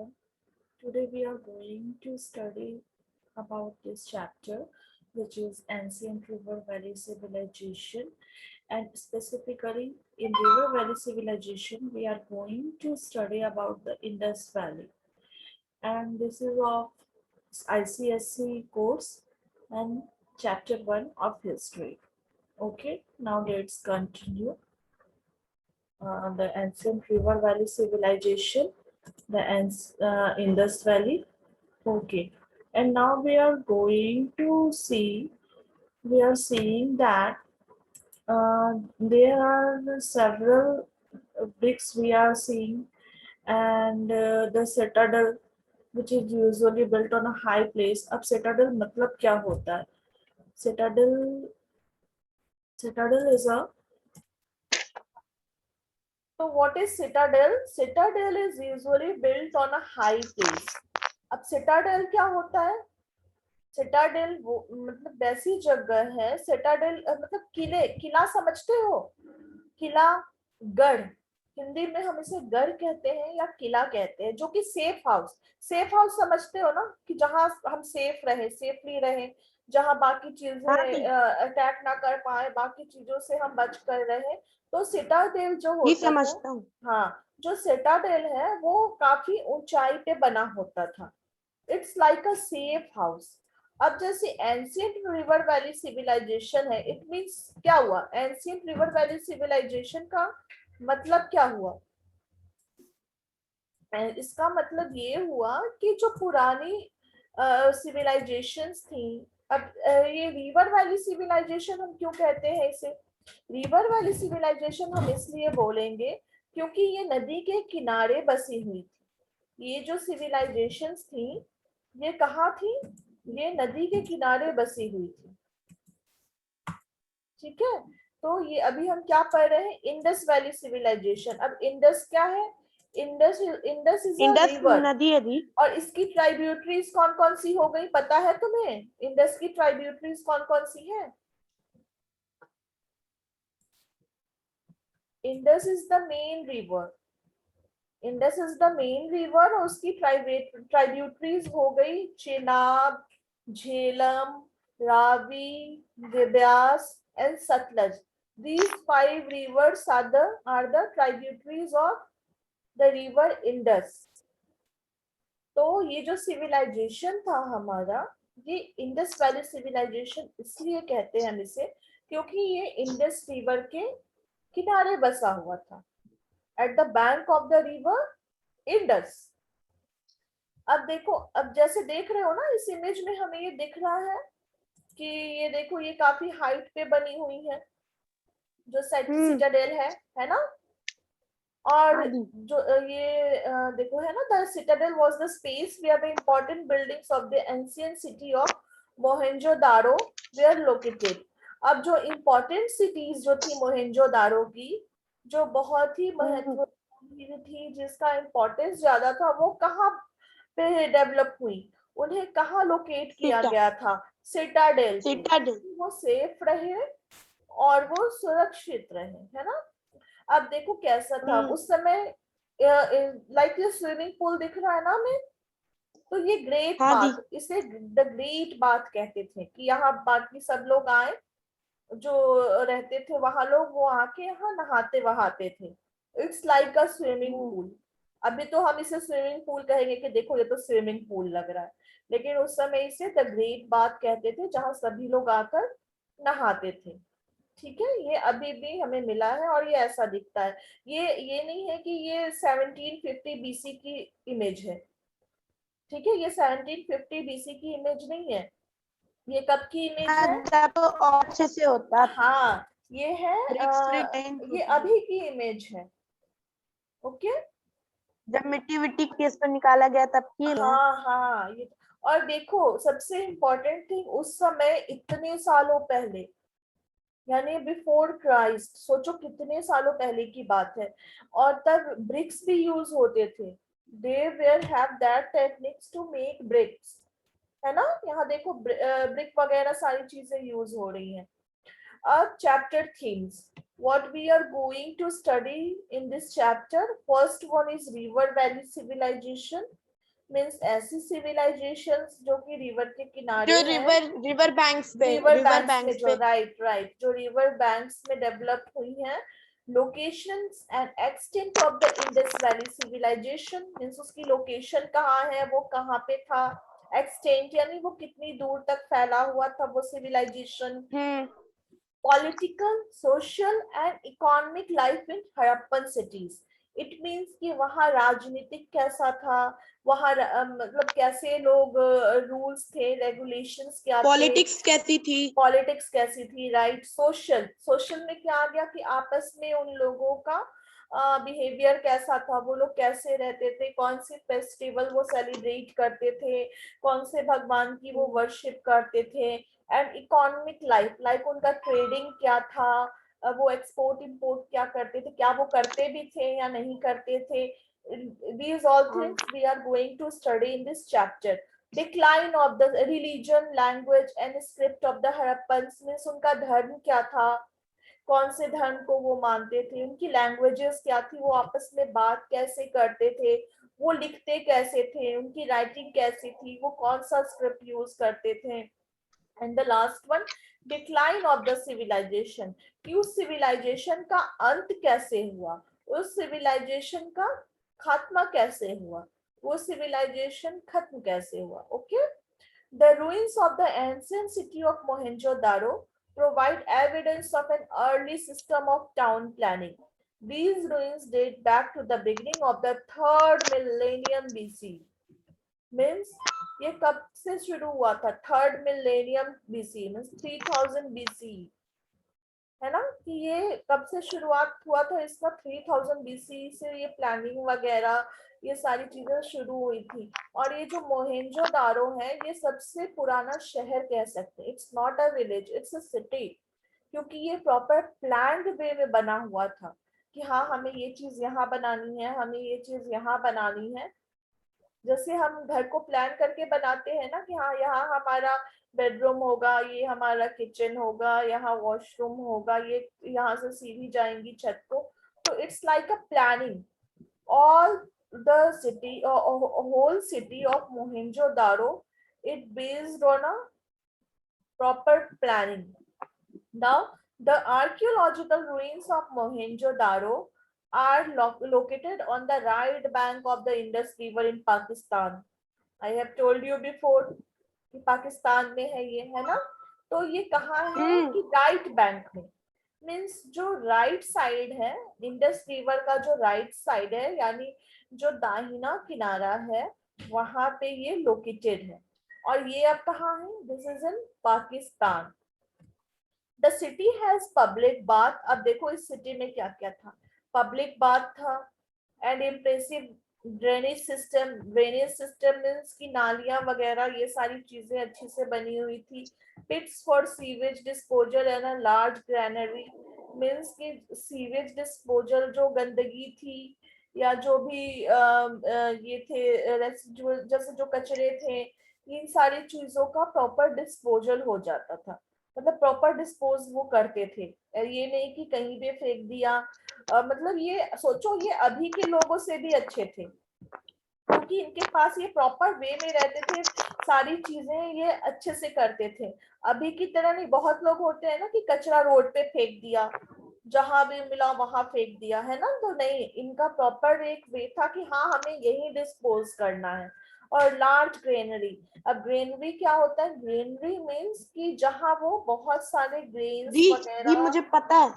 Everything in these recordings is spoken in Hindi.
everyone. Today we are going to study about this chapter, which is Ancient River Valley Civilization. And specifically in River Valley Civilization, we are going to study about the Indus Valley. And this is of ICSC course and chapter 1 of history. Okay, now let's continue. The ancient river valley civilization, the Indus Valley. Okay, and now we are going to see, we are seeing that there are several bricks we are seeing, and the citadel, which is usually built on a high place. अब citadel मतलब क्या होता है? Citadel is a, so what is citadel? Citadel is usually built on a high place. अब citadel क्या होता है? सिटाडेल वो मतलब वैसी जगह है, सिटाडेल मतलब किला समझते हो? किला, गढ़, हिंदी में हम इसे गढ़ कहते हैं या किला कहते हैं, जो कि सेफ हाउस समझते हो ना, कि जहां हम सेफली रहे, जहां बाकी हाँ चीजें जी, अटैक ना कर पाए, बाकी चीजों से हम बच कर रहे। तो सिटाडेल जो ये होता था, समझता हूँ। हाँ, जो सिटाडेल है वो काफी ऊंचाई पे बना होता था। It's like a safe house. अब जैसे एंशियंट रिवर वैली सिविलाइजेशन है, इट मींस क्या हुआ? एंशियंट रिवर वैली सिविलाइजेशन का मतलब क्या हुआ? इसका मतलब ये हुआ कि जो पुरानी सिविलाइजेशंस थी, अब ये रिवर वैली सिविलाइजेशन हम क्यों कहते हैं इसे? रिवर वैली सिविलाइजेशन हम इसलिए बोलेंगे क्योंकि ये नदी के किनारे बसी हुई थी। ये जो सिविलाइजेशंस थी, ये कहाँ थी? ये नदी के किनारे बसी हुई थी। ठीक है, तो ये अभी हम क्या पढ़ रहे हैं? Indus valley civilization. अब इंडस क्या है? Indus is a Indus river, नदी है दी। और इसकी ट्राइब्यूटरीज कौन कौन सी हो गई, पता है तुम्हें? इंडस की ट्राइब्यूटरीज कौन कौन सी है? Indus is the main river, Indus is the main river, और उसकी ट्राइब्यूटरीज हो गई Chenab, Jhelum, Ravi, Beas and Sutlej. These five rivers are the tributaries of the river Indus. तो ये जो सिविलाइजेशन था हमारा, ये इंडस वैली सिविलाइजेशन इसलिए कहते हैं हम इसे क्योंकि ये इंडस रिवर के किनारे बसा हुआ था, at the bank of the river Indus. अब देखो, अब जैसे देख रहे हो ना, इस इमेज में हमें ये दिख रहा है कि ये देखो, ये काफी हाइट पे बनी हुई है जो सिटाडेल है ना? और हाँ दी। जो ये देखो है ना, the citadel was the space where the important buildings of the ancient city of Mohenjodaro where located. अब जो इंपॉर्टेंट सिटीज जो थी मोहेंजोदारो की, जो बहुत ही महत्वपूर्ण थी, जिसका इम्पोर्टेंस ज्यादा था, वो कहाँ पे डेवलप हुई? उन्हें कहाँ लोकेट किया सिटा गया था? सिटाडेल पे, सिटाडेल। वो सेफ रहे और वो सुरक्षित रहे, है ना? अब देखो कैसा था उस समय, लाइक ये स्विमिंग पूल दिख रहा है ना हमें, तो ये ग्रेट हाँ दी। बात, इसे द ग्रेट बात कहते थे कि यहाँ बाकी सब लोग आए, जो रहते थे वहां लोग, वो आके यहाँ नहाते वहाते थे। It's like a swimming pool. अभी तो हम इसे स्विमिंग पूल कहेंगे कि देखो ये तो स्विमिंग पूल लग रहा है, लेकिन उस समय इसे द ग्रेट बात कहते थे, जहाँ सभी लोग आकर नहाते थे। ठीक है, ये अभी भी हमें मिला है और ये ऐसा दिखता है। ये नहीं है कि ये 1750 बीसी की इमेज है। ठीक है, ये 1750 बीसी की इमेज नहीं है। ये कब की इमेज हाँ, है? जब तो और अच्छे से होता था। हाँ, ये है ब्रिक्स रिटेन ये होती है। अभी की इमेज है। ओके, जब मिट्टी विट्टी केस पर निकाला गया तब की है। हाँ हाँ, ये, और देखो सबसे इम्पोर्टेंट थिंग, उस समय इतने सालों पहले, यानी बिफोर क्राइस्ट, सोचो कितने सालों पहले की बात है, और तब ब्रिक्स भी यूज होते थे। They were have that techniques to make bricks, है ना? यहाँ देखो ब्रिक वगैरह सारी चीजें यूज हो रही हैं। अब chapter themes, what we are going to study in this chapter, first one is river valley civilization, means ऐसी सिविलाइजेशंस जो कि रिवर के किनारे जो हैं, रिवर बैंक्स पे, रिवर रिवर बैंक्स में, बैंक्स जो पे। राइट जो रिवर बैंक्स में डेवलप हुई हैं। Locations and extent of the Indus valley civilization, means उसकी लोकेशन कहाँ है, वो कहाँ पे था, एक्सटेंट यानी वो कितनी दूर तक फैला हुआ था वो civilization. Political, social and economic life in Harappan cities, it means कि वहाँ राजनीतिक कैसा था, वहाँ मतलब कैसे लोग, रूल्स थे, रेगुलेशंस क्या थे, पॉलिटिक्स कैसी थी। पॉलिटिक्स कैसी थी, राइट। सोशल, सोशल में क्या आ गया कि आपस में उन लोगों का बिहेवियर कैसा था, वो लोग कैसे रहते थे, कौन से फेस्टिवल वो सेलिब्रेट करते थे, कौन से भगवान की वो वर्शिप करते थे। एंड इकोनॉमिक लाइफ, लाइक उनका ट्रेडिंग क्या था, वो एक्सपोर्ट इंपोर्ट क्या करते थे, क्या वो करते भी थे या नहीं करते थे। these all things we are going to study in this chapter. Decline of the religion, language and script of the Harappans, means उनका धर्म क्या था, कौन से धर्म को वो मानते थे, उनकी लैंग्वेजेस क्या थी, वो आपस में बात कैसे करते थे, वो लिखते कैसे थे, उनकी राइटिंग कैसी थी, वो कौन सा स्क्रिप्ट यूज करते थे। And the last one, decline of the civilization, कि उस सिविलाइजेशन का अंत कैसे हुआ, उस सिविलाइजेशन का खात्मा कैसे हुआ, वो सिविलाइजेशन खत्म कैसे हुआ। Okay, the ruins of the ancient city of Mohenjo-daro provide evidence of an early system of town planning. These ruins date back to the beginning of the 3rd millennium BC. Means ये कब से शुरू हुआ था, 3rd millennium BC, means 3000 BC, है ना, कि ये कब से शुरुआत हुआ था इसका, 3000 BC से ये प्लानिंग वगैरह ये सारी चीजें शुरू हुई थी। और ये जो मोहेंजो दारो है, ये सबसे पुराना शहर कह सकते हैं, it's not a village, it's a city, क्योंकि ये प्रॉपर प्लान्ड वे में बना हुआ था कि हाँ हमें ये चीज यहाँ बनानी है, हमें ये चीज यहाँ बनानी है। जैसे हम घर को प्लान करके बनाते हैं ना कि हाँ यहाँ हमारा बेडरूम होगा, ये हमारा किचन होगा, यहाँ वॉशरूम होगा, ये यहाँ से सीढ़ी जाएंगी छत को। तो it's like a planning. all the city whole city of Mohenjo-daro, it based on a proper planning. Now the archaeological ruins of Mohenjo-daro are located on the right bank of the Indus River in Pakistan. I have told you before कि पाकिस्तान में है ये, है ना। तो ये कहाँ है कि राइट बैंक में, मीन्स जो राइट साइड है, इंडस रिवर का जो राइट साइड है, यानी जो दाहिना किनारा है, वहां पे ये लोकेटेड है। और ये अब कहाँ है, this is in Pakistan. The city has public bath, अब देखो इस सिटी में क्या क्या था, पब्लिक बाथ था, and impressive drainage system means की नालियां वगैरह ये सारी चीजें अच्छी से बनी हुई थी। Pits for sewage disposal and a large granary, means की सीवेज डिस्पोजल, जो गंदगी थी या जो भी ये थे रेसिडुअल, जैसे जो कचरे थे, इन सारी चीजों का प्रॉपर डिस्पोजल हो जाता था, मतलब प्रॉपर डिस्पोज वो करते थे। ये नहीं कि कहीं पे फेंक दिया। मतलब ये सोचो, ये अभी के लोगों से भी अच्छे थे, क्योंकि इनके पास ये प्रॉपर वे में रहते थे, सारी चीजें ये अच्छे से करते थे। अभी की तरह नहीं, बहुत लोग होते हैं ना कि कचरा रोड पे फेंक दिया, जहां भी मिला वहां फेंक दिया, है ना। तो नहीं, इनका प्रॉपर एक वे था कि हाँ हमें यही डिस्पोज करना है। और लार्ज ग्रेनरी, अब ग्रेनरी क्या होता है, ग्रेनरी मीन्स कि जहां वो बहुत सारे ग्रेन्स जी वगैरह, मुझे पता है।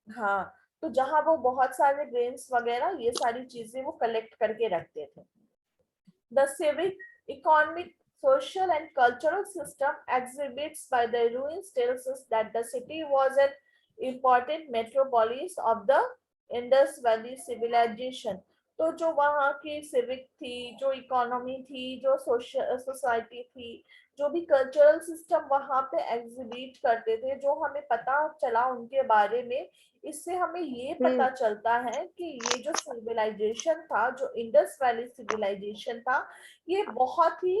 हाँ, तो जहां वो बहुत सारे ग्रेन्स वगैरह ये सारी चीजें वो कलेक्ट करके रखते थे। The civic, economic, social and cultural system exhibits by the ruins tells us that the city was an important metropolis of the Indus Valley civilization. तो जो वहाँ की सिविक थी, जो इकोनॉमी थी, जो सोसाइटी थी, जो भी कल्चरल सिस्टम वहाँ पे एग्जिबिट करते थे, जो हमें पता चला उनके बारे में, इससे हमें ये पता चलता है कि ये जो सिविलाइजेशन था, जो इंडस वैली सिविलाइजेशन था, ये बहुत ही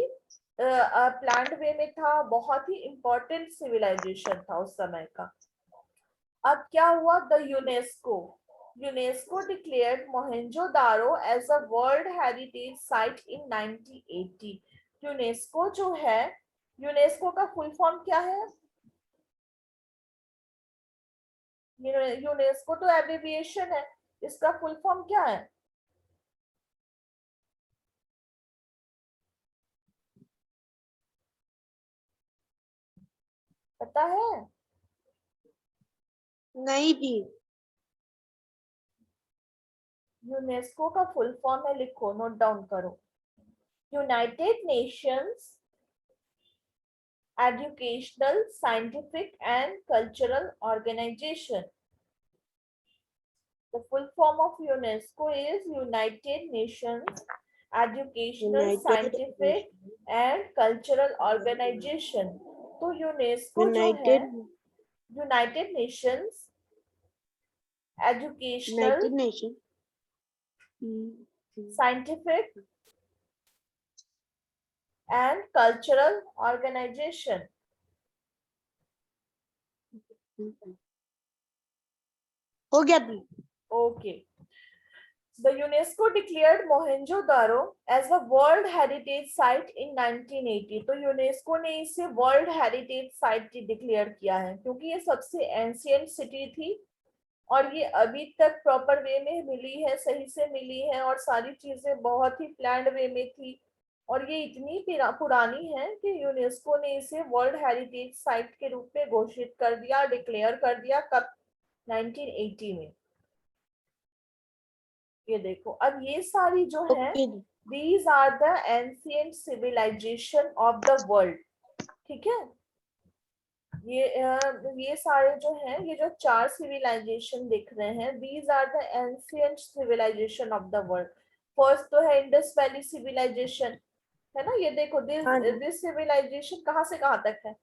प्लान्ड वे में था, बहुत ही इंपॉर्टेंट सिविलाइजेशन था उस समय का। अब क्या हुआ, the UNESCO, UNESCO declared Mohenjo-daro as a World Heritage Site in 1980. UNESCO जो है, यूनेस्को का फुल फॉर्म क्या है? यूनेस्को तो एब्रिविएशन है, इसका फुल फॉर्म क्या है? पता है? नहीं जी। यूनेस्को का फुल फॉर्म है, लिखो, नोट डाउन करो। United Nations educational, scientific and cultural organization. The full form of UNESCO is United Nations Educational, Scientific and Cultural Organization. तो यूनेस्को जो है, United Nations educational, nation scientific and cultural organization. हो गया दी। Okay. The UNESCO declared Mohenjo-daro as a World Heritage Site in 1980. तो यूनेस्को ने इसे वर्ल्ड हेरिटेज साइट डिक्लेयर किया है क्योंकि ये सबसे एंशिएंट सिटी थी और ये अभी तक प्रॉपर वे में मिली है, सही से मिली है और सारी चीजें बहुत ही प्लान्ड वे में थी और ये इतनी पुरानी है कि यूनेस्को ने इसे वर्ल्ड हेरिटेज साइट के रूप में घोषित कर दिया, डिक्लेयर कर दिया। कब? 1980 में। ये देखो, अब ये सारी जो है, these are the ancient civilization of the world। ठीक है, ये सारे जो हैं, ये जो 4 सिविलाइजेशन दिख रहे हैं, these are the ancient civilization of the world। First तो है इंडस वैली सिविलाइजेशन, है ना? ये देखो, दिस सिविलाइजेशन कहाँ से कहाँ तक है?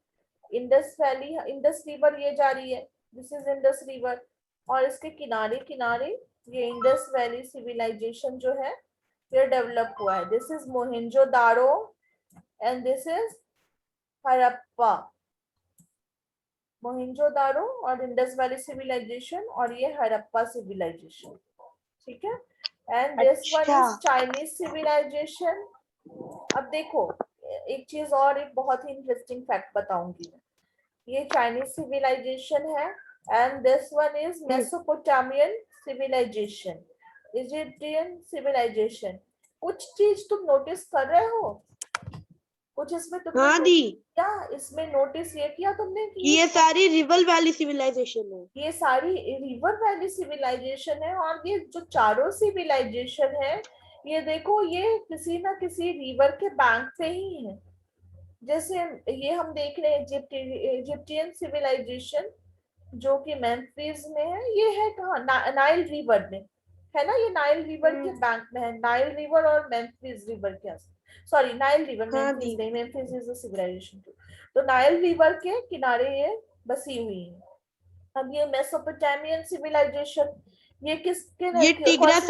इंडस वैली, इंडस रिवर ये जा रही है, दिस इज इंडस रिवर, और इसके किनारे किनारे ये इंडस वैली सिविलाइजेशन जो है ये डेवलप हुआ है। This is Mohenjo-daro and this is Harappa. Mohenjo-daro और इंडस वैली सिविलाइजेशन और ये हड़प्पा सिविलाइजेशन, ठीक है। And this one is Chinese civilization. अब देखो, एक चीज और, एक बहुत ही इंटरेस्टिंग फैक्ट बताऊंगी। ये चाइनीज सिविलाइजेशन है and this one is Mesopotamian civilization, Egyptian civilization. कुछ चीज तुम नोटिस कर रहे हो? कुछ इसमें तुमने क्या इसमें नोटिस ये किया तुमने कि ये सारी रिवर वैली सिविलाइजेशन है? ये सारी रिवर वैली सिविलाइजेशन है और ये जो चारों सिविलाइजेशन है, ये देखो, ये किसी ना किसी रिवर के बैंक पे ही है। जैसे ये हम देख रहे हैं इजिप्टियन सिविलाइजेशन जो कि मेम्फिस में है, ये है कहाँ? नाइल रिवर में है ना, ये नाइल रिवर के बैंक में है। नाइल रिवर और मेम्फिस रिवर के, सॉरी नाइल रिवर, मेम्फिस नहीं, Memphis is a civilization too. तो नाइल रिवर के किनारे ये बसी हुई है। अब ये मेसोपोटामियन सिविलाइजेशन, ये किसके, ये टिग्रिस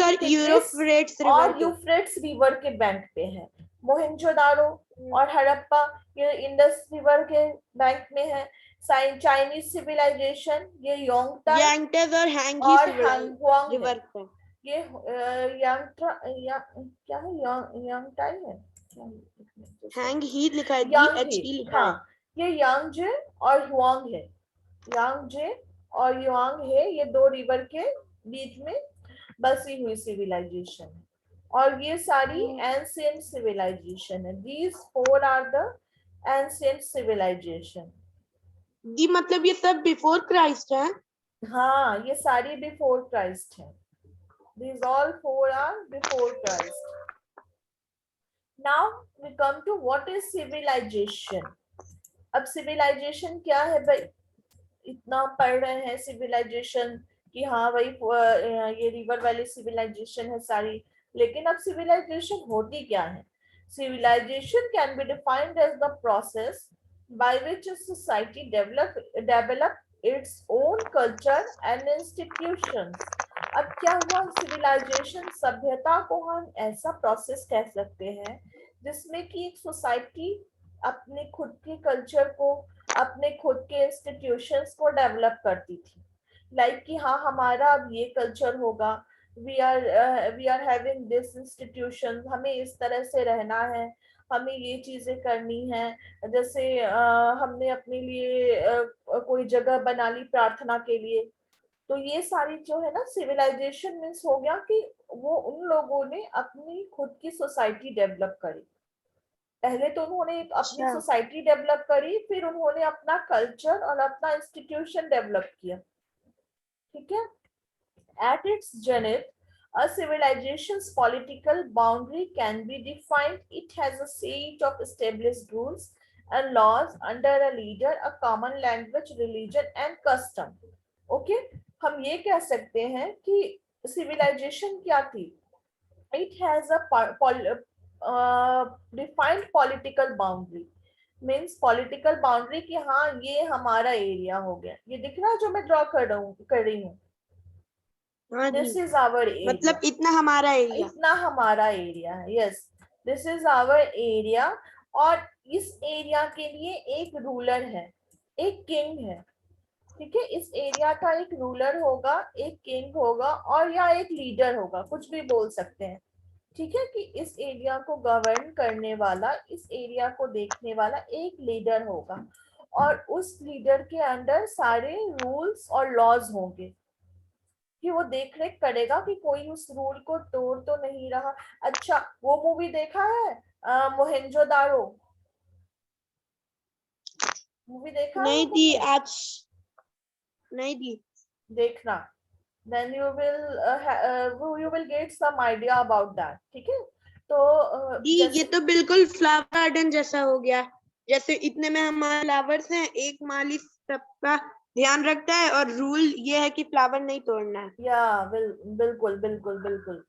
और यूफ्रेट्स रिवर के बैंक पे है। मोहेंजोदारो और हड़प्पा ये इंडस रिवर के बैंक में है। चाइनीज सिविलाइजेशन ये यांगटाई और हांगुआंग रिवर पे, ये क्या है, यांगटाई है, हैंग ही लिखा है, यांगजे, लिखा है। हाँ, ये यांगजे और युआंग है, यांगजे और युआंग है, ये दो रिवर के बीच में बसी हुई सिविलाइजेशन है और ये सारी एंशिएंट सिविलाइजेशन है। These 4 are the ancient civilization. जी मतलब ये सब बिफोर क्राइस्ट है? हाँ, ये सारी बिफोर क्राइस्ट है। These all 4 are before Christ. Now we come to what is civilization. अब civilization क्या है भाई? इतना पढ़ रहे हैं civilization कि हाँ भाई ये रिवर वैली सिविलाइजेशन है सारी, लेकिन अब civilization होती क्या है? Civilization can be defined as the process by which a society develop its own culture and institutions. अब क्या हुआ? सिविलाइजेशन, सभ्यता को हम ऐसा प्रोसेस कह सकते हैं जिसमें कि एक सोसाइटी अपने खुद के कल्चर को, अपने खुद के इंस्टीट्यूशंस को डेवलप करती थी। लाइक कि हाँ हमारा अब ये कल्चर होगा, we are having this institution, हमें इस तरह से रहना है, हमें ये चीजें करनी है। जैसे हमने अपने लिए कोई जगह बना ली प्रार्थना के लिए। तो ये सारी जो है ना सिविलाइजेशन मीन्स हो गया कि वो उन लोगों ने अपनी खुद की सोसाइटी डेवलप करी। पहले तो उन्होंने एक अपनी अच्छा। सोसाइटी डेवलप करी, फिर उन्होंने अपना कल्चर और अपना इंस्टीट्यूशन डेवलप किया। ठीक है। At its zenith, a civilization's political boundary can be defined. It has a set of established rules and laws under a leader, a common language, religion and custom. Okay? हम ये कह सकते हैं कि civilization क्या थी? It has a defined political boundary. Means political boundary कि हाँ ये हमारा एरिया हो गया। ये दिख रहा है जो मैं ड्रॉ कर रही हूँ। हाँ जी, दिस इज आवर एरिया, मतलब इतना हमारा एरिया। इतना हमारा एरिया है। Yes, this is our area. और इस एरिया के लिए एक रूलर है, एक किंग है। ठीक है, इस एरिया का एक रूलर होगा, एक किंग होगा और या एक लीडर होगा, कुछ भी बोल सकते हैं। ठीक है, कि इस एरिया को गवर्न करने वाला, इस एरिया को देखने वाला एक लीडर होगा और उस लीडर के अंडर सारे रूल्स और लॉज होंगे कि वो देख रेख करेगा कि कोई उस रूल को तोड़ तो नहीं रहा। अच्छा, वो मूवी देखा है मोहेंजोदारो? मूवी देखा है वो नहीं दी तुमने? आज, नहीं दी। देखना, then you will get some idea about that। ठीक है, तो दी ये जैसे तो बिल्कुल फ्लावर गार्डन जैसा हो गया। जैसे इतने में हमारे फ्लावर्स हैं, एक माली सबका ध्यान रखता है और रूल ये है कि फ्लावर नहीं तोड़ना है। या बिल्कुल बिल्कुल बिल्कुल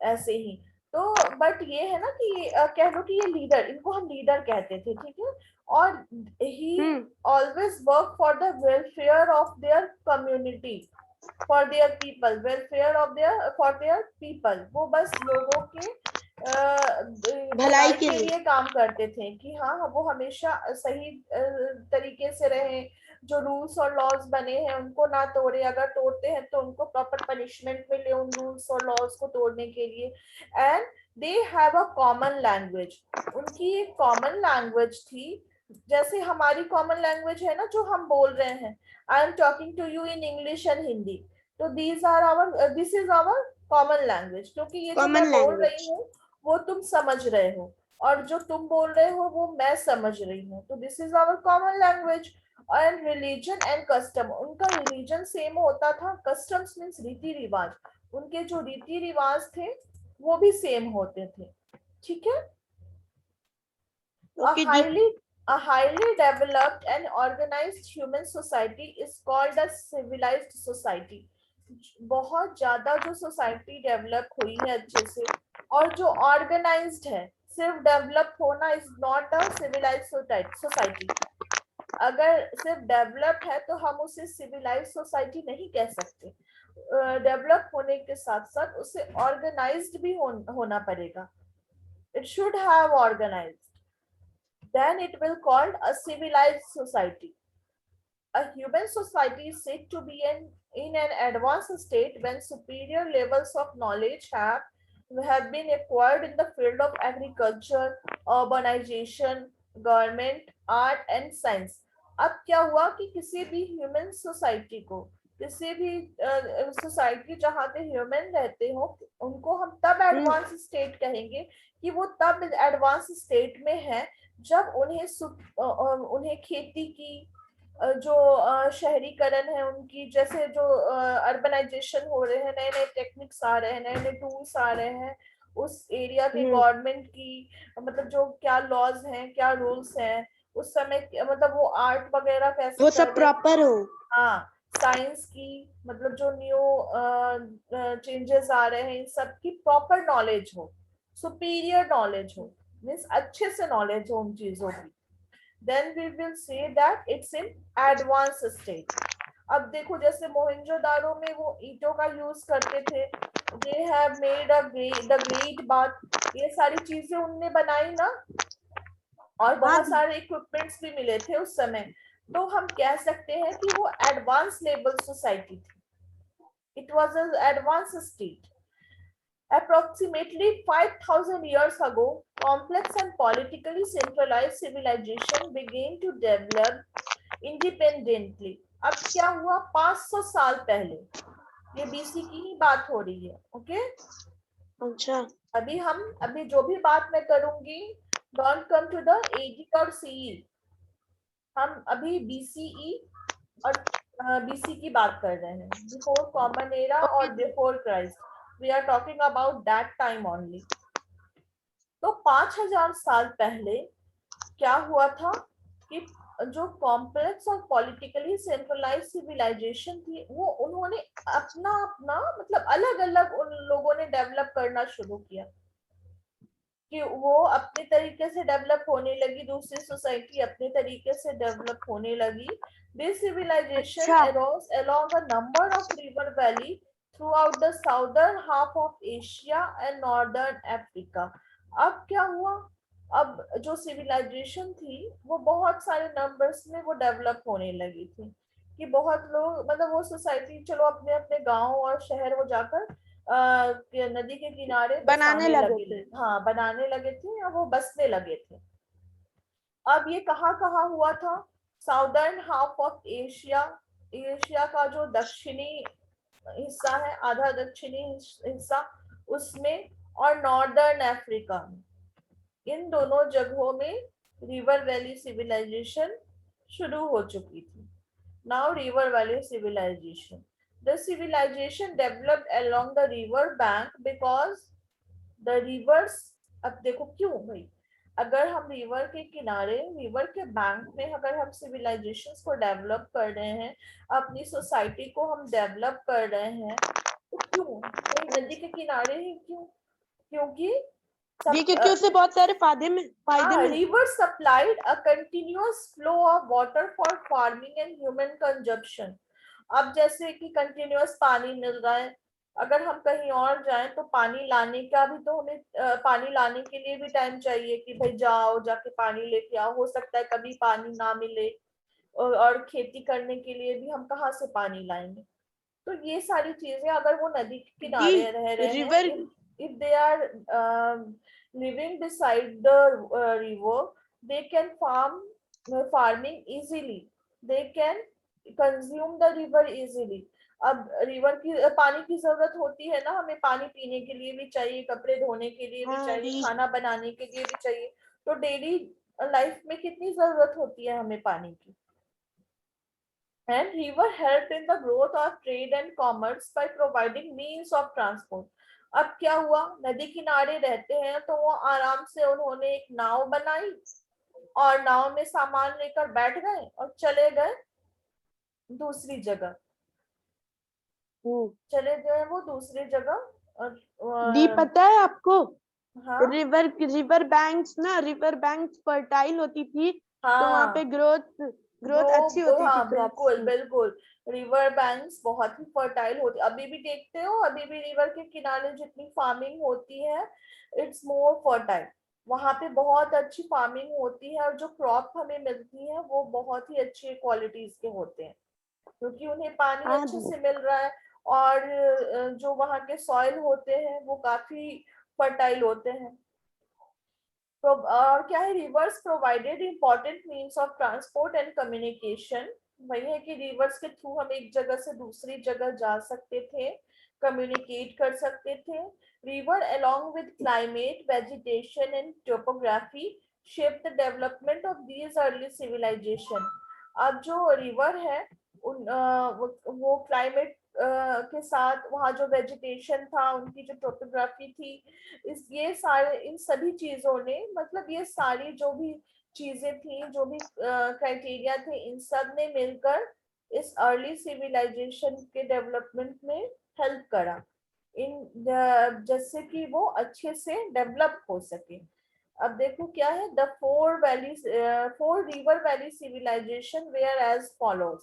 ऐसे ही। तो बट ये है ना कि कह लो कि ये लीडर, इनको हम लीडर कहते थे। ठीक है, और he hmm. Always work for the welfare of their community, for their people, welfare of their for their people. वो बस लोगों के भलाई भलाई के के लिए। लिए काम करते थे कि हाँ वो हमेशा सही तरीके से रहे, जो रूल्स और लॉज बने हैं उनको ना तोड़े, अगर तोड़ते हैं तो उनको प्रॉपर पनिशमेंट मिले उन रूल्स और लॉज को तोड़ने के लिए। And they have a common language, उनकी एक कॉमन लैंग्वेज थी। जैसे हमारी कॉमन लैंग्वेज है ना जो हम बोल रहे हैं, I am talking to you in English and Hindi, तो this is our common language, क्योंकि ये जो मैं कॉमन बोल रही लैंग्वेज। हूँ वो तुम समझ रहे हो और जो तुम बोल रहे हो वो मैं समझ रही हूँ, तो this is our common language. And religion and custom, उनका रिलीजन सेम होता था, कस्टम्स मीन्स रीति रिवाज, उनके जो रीति रिवाज थे वो भी सेम होते थे। ठीक है। A ओके जी। highly a highly developed and organized human society is called a civilized society। बहुत ज्यादा जो सोसाइटी डेवलप हुई है अच्छे से और जो ऑर्गेनाइज्ड है, सिर्फ डेवलप होना is not a civilized society. अगर सिर्फ डेवलप है तो हम उसे सिविलाइज सोसाइटी नहीं कह सकते। डेवलप होने के साथ साथ उसे ऑर्गेनाइज्ड भी होना पड़ेगा। It should have organized, then it will called a civilized society। A human society is said to be in an advanced state when superior levels of knowledge have been acquired in the field of agriculture, urbanization, government, art and science। अब क्या हुआ कि किसी भी ह्यूमन सोसाइटी को, किसी भी सोसाइटी जहाँ पे ह्यूमन रहते हो, उनको हम तब हम्म। एडवांस स्टेट कहेंगे कि वो तब एडवांस स्टेट में है जब उन्हें खेती की जो शहरीकरण है उनकी, जैसे जो अर्बनाइजेशन हो रहे हैं, नए नए टेक्निक्स आ रहे हैं, नए नए टूल्स आ रहे हैं, उस एरिया के हम्म। गवर्नमेंट की मतलब जो क्या लॉज हैं, क्या रूल्स हैं उस समय, मतलब वो आर्ट वगैरह कैसे वो कर सब रहे हैं। प्रॉपर हो। हाँ, साइंस की मतलब जो न्यू चेंजेस आ रहे हैं इन सब की प्रॉपर नॉलेज हो, सुपीरियर नॉलेज हो, मीन्स अच्छे से नॉलेज हो उन चीजों की, then we will say that it's in advanced state। अब देखो जैसे मोहनजोदारो में वो ईंटों का यूज करते थे, they have made the great bath, ये सारी चीजें उनने बनाई ना, और हाँ बहुत दी। सारे इक्विपमेंट्स भी मिले थे उस समय। तो हम कह सकते हैं कि वो एडवांस लेवल सोसाइटी थी। It was an advanced state. Approximately 5,000 years ago, complex and politically centralized civilization began to develop independently. अब क्या हुआ? 500 साल पहले, ये बीसी की ही बात हो रही है. ओके, अच्छा, अभी जो भी बात मैं करूंगी, don't come to the AD और सीई. हम अभी बीसीई और बीसी की बात कर रहे हैं, बिफोर कॉमन एरा ओके और before Christ. We are talking about that time only. तो 5,000 साल पहले क्या हुआ था कि जो कॉम्प्लेक्स और पॉलिटिकली सेंट्रलाइज सिविलाइजेशन थी, वो उन्होंने अपना अपना मतलब अलग अलग उन लोगों ने डेवलप करना शुरू किया कि वो अपने तरीके से डेवलप होने लगी, दूसरी सोसाइटी अपने तरीके से डेवलप होने लगी. दिस सिविलाइजेशन अच्छा, arose along a number of river valley throughout the southern half of Asia and northern Africa. अब क्या हुआ? अब जो सिविलाइजेशन थी वो बहुत सारे नंबर्स में वो डेवलप होने लगी थी कि बहुत लोग मतलब वो सोसाइटी चलो अपने अपने गांव और शहर वो जाकर नदी के किनारे बनाने बसाने लगे लगे. थे। हाँ, बनाने लगे थे या वो बसने लगे थे. अब ये कहाँ कहाँ हुआ था? Southern half of Asia, Asia का जो दक्षिणी हिस्सा है, आधा दक्षिणी हिस्सा, उसमें, और नॉर्दर्न अफ्रीका में. इन दोनों जगहों में रिवर वैली सिविलाइजेशन शुरू हो चुकी थी. Now river valley civilization, the civilization developed along the river bank because the rivers. अब देखो क्यों भाई, अगर हम रिवर के किनारे, रिवर के बैंक में अगर हम सिविलाइजेशन को डेवलप कर रहे हैं, अपनी सोसाइटी को हम डेवलप कर रहे हैं, तो क्यों भाई नदी के किनारे ही क्यों? क्योंकि जी, सब क्योंकि उससे बहुत सारे फायदे हाँ, मिलते river supplied a continuous flow of water for farming and human consumption. अब जैसे कि कंटिन्यूअस पानी मिल रहा है, अगर हम कहीं और जाएं तो पानी लाने का भी तो हमें पानी लाने के लिए भी टाइम चाहिए कि भाई जाओ जाके पानी लेके आओ. हो सकता है कभी पानी ना मिले, और खेती करने के लिए भी हम कहाँ से पानी लाएंगे? तो ये सारी चीजें, अगर वो नदी के जी, किनारे रह रहे हैं, river if they are living beside the river, they can farming easily, they can consume the river easily. अब रिवर की पानी की जरूरत होती है ना, हमें पानी पीने के लिए भी चाहिए, कपड़े धोने के लिए भी हाँ चाहिए, जी, खाना बनाने के लिए भी चाहिए. तो डेली लाइफ में कितनी जरूरत होती है हमें पानी की. And river helped in the growth of trade and commerce by providing means of transport. अब क्या हुआ? नदी किनारे रहते हैं तो वो आराम से उन्होंने एक नाव बनाई और नाव में सामान लेकर बैठ गए और चले गए दूसरी जगह. हम्म। चले गए वो दूसरी जगह. जी, और पता है आपको, हाँ रिवर रिवर बैंक्स फर्टाइल होती थी, तो वहां पे हाँ, ग्रोथ ग्रोथ अच्छी होती थी हाँ क्रॉप्स बिल्कुल की। बिल्कुल. रिवर बैंक्स बहुत ही फर्टाइल होती, अभी भी देखते हो, अभी भी रिवर के किनारे जितनी फार्मिंग होती है, इट्स मोर फर्टाइल. वहां पे बहुत अच्छी फार्मिंग होती है और जो क्रॉप हमें मिलती है वो बहुत ही अच्छी क्वालिटीज के होते हैं क्योंकि उन्हें पानी हाँ अच्छे जी, से मिल रहा है. और जो वहाँ के सॉइल होते हैं वो काफी फर्टाइल होते हैं. और क्या है, reverse provided important means of transport and communication. वही है कि रिवर्स के थ्रू हम एक जगह से दूसरी जगह जा सकते थे, कम्युनिकेट कर सकते थे. River along with climate, vegetation and topography shaped the development of these early civilization. अब जो रिवर है वो क्लाइमेट के साथ, वहाँ जो वेजिटेशन था, उनकी जो टोपोग्राफी थी, इस ये सारे इन सभी चीजों ने, मतलब ये सारी जो भी चीजें थी, जो भी क्राइटेरिया थे, इन सब ने मिलकर इस अर्ली सिविलाइजेशन के डेवलपमेंट में हेल्प करा, जैसे कि वो अच्छे से डेवलप हो सके. अब देखो क्या है, the four river valley civilization were as follows.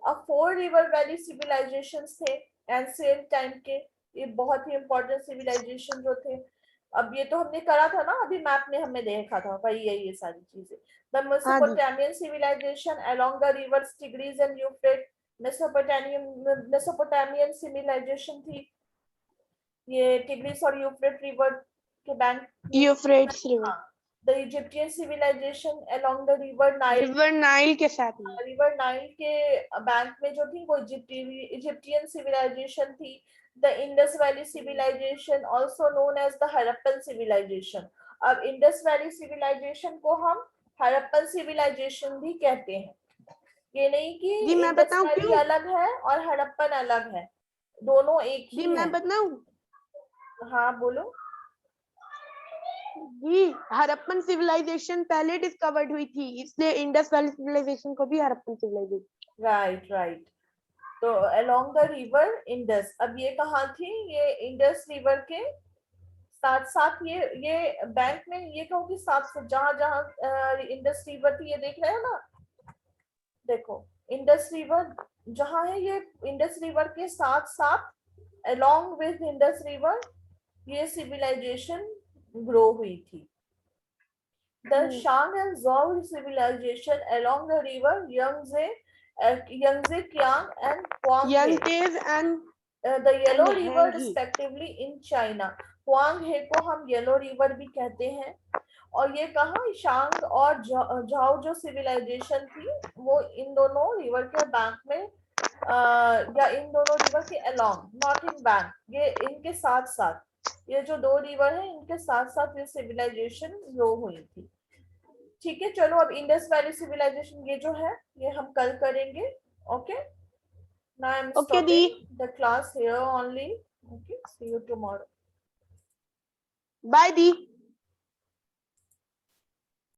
अब 4 रिवर वैली सिविलाइजेशन थे एंशिएंट टाइम के, ये बहुत ही इंपॉर्टेंट सिविलाइजेशन जो थे. अब ये तो हमने करा था ना, अभी मैप में हमने देखा था, वही है ये सारी चीजें. द हाँ जी, Mesopotamian civilization along the rivers Tigris and Euphrates, Mesopotamian civilization थी, ये टिग्रिस और यूफ्रेट रिवर के बैंक यूफ्रेट्स रिवर, हाँ, the Egyptian civilization along the river Nile, river Nile के साथ में। रिवर नाइल के बैंक में जो थी वो इजिप्टियन सिविलाइजेशन थी। The Indus valley civilization also known as the Harappan civilization. अब इंडस वैली सिविलाइजेशन को हम हड़प्पन सिविलाइजेशन भी कहते हैं। ये नहीं कि जी मैं इंडस बताऊं वैली क्यों? अलग है और हड़प्पन अलग है, दोनों एक जी ही मैं है। बताऊं? हाँ बोलो। जी हड़प्पन सिविलाइजेशन पहले डिस्कवर्ड हुई थी, इसलिए इंडस वैली सिविलाइजेशन को भी हड़प्पन सिविलाइजेशन। Right right. तो अलोंग द रिवर इंडस, अब ये कहाँ थी, ये इंडस रिवर के साथ साथ, ये बैंक में ये कहूँ कि साथ जहां जहां इंडस रिवर थी, ये देख रहे हो ना, देखो इंडस रिवर जहां है, ये इंडस रिवर के साथ साथ अलोंग विद इंडस रिवर ये सिविलाइजेशन ग्रो हुई थी। The Shang and Zhou civilization along the river Yangtze, Kiang and Huanghe, Yangtze and the Yellow and River Hanghi। respectively in China। Huanghe को हम येलो रिवर भी कहते हैं। और ये कहा शांग और झाओ जो सिविलाइजेशन थी वो इन दोनों रिवर के बैंक में या इन दोनों रिवर के अलोंग, नॉट इन बैंक, ये इनके साथ साथ, ये जो दो रिवर है इनके साथ साथ ये सिविलाइजेशन ग्रो हुई थी। ठीक है, चलो अब इंडस वैली सिविलाइजेशन ये जो है ये हम कल करेंगे। Okay, now I am okay दी, stopping the class here only. Okay, see you tomorrow. Bye the.